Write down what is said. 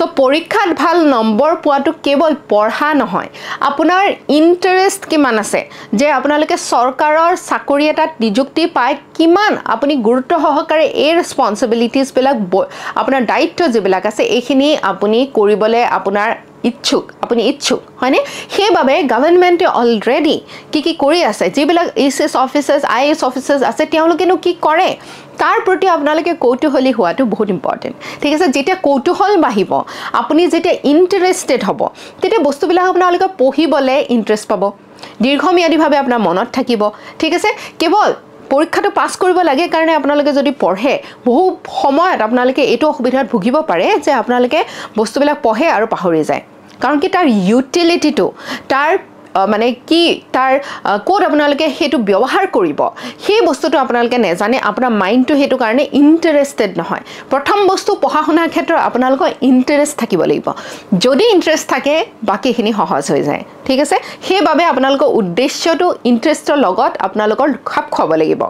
so পৰীক্ষাত ভাল number পোৱাটো কেৱল পঢ়া নহয় আপোনাৰ ইন্টাৰেষ্ট কিমান আছে যে আপোনালোকে চৰকাৰৰ চাকৰি এটাত নিযুক্তি পায় কিমান আপুনি গুৰুত্ব সহকাৰে এই ৰেসপন্সিবিলিটিজ বিলাক আপোনাৰ দায়িত্ব যিবিলাক আছে এইখিনি আপুনি কৰিবলৈ আপোনাৰ ইচ্ছুক আপুনি ইচ্ছুক হয়নে সেইবাবে গভৰ্ণমেণ্টে অলৰেডি কি কৰি আছে যিবিলাক এছএছ অফিচাৰ্ছ আইএছ অফিচাৰ্ছ আছে তেওঁলোকেনো কি কৰে তাৰ প্ৰতি আপোনালোকে কৌতূহলী হোৱাটো বহুত ইম্পৰ্টেন্ট ঠিক আছে যেতিয়া কৌতূহল বাঢ়িব আপুনি যেতিয়া ইন্টাৰেষ্টেড হ'ব তেতিয়া বস্তুবিলাক আপোনালোকে পঢ়িবলৈ ইন্টাৰেষ্ট পাব দীৰ্ঘম্যাদীভাৱে আপোনাৰ মনত থাকিব ঠিক আছে কেৱল পৰীক্ষাটো পাছ কৰিব লাগে কাৰণে আপোনালোকে যদি পঢ়ে বহু সময়ত আপোনালোকে এইটো অসুবিধাত ভুগিব পাৰে যে আপোনালোকে বস্তুবিলাক পঢ়ে আৰু পাহৰি যায় কাৰণ কি তাৰ ইউটিলিটিটো তাৰ মানে কি তাৰ কোড আপোনালোকে হেতু ব্যৱহাৰ কৰিব সেই বস্তুটো আপোনালোকে নেজানে আপোনাৰ মাইন্ডটো হেতু কাৰণে ইন্টাৰেষ্টেড নহয় প্ৰথম বস্তু পঢ়া শুনাৰ ক্ষেত্ৰত আপোনালোকৰ ইন্টাৰেষ্ট থাকিব লাগিব যদি ইন্টাৰেষ্ট থাকে বাকিখিনি সহজ হৈ যায় ঠিক আছে সেইবাবে আপোনালোকৰ উদ্দেশ্যটো ইন্টাৰেষ্টৰ লগত আপোনালোকৰ খাপ খাব লাগিব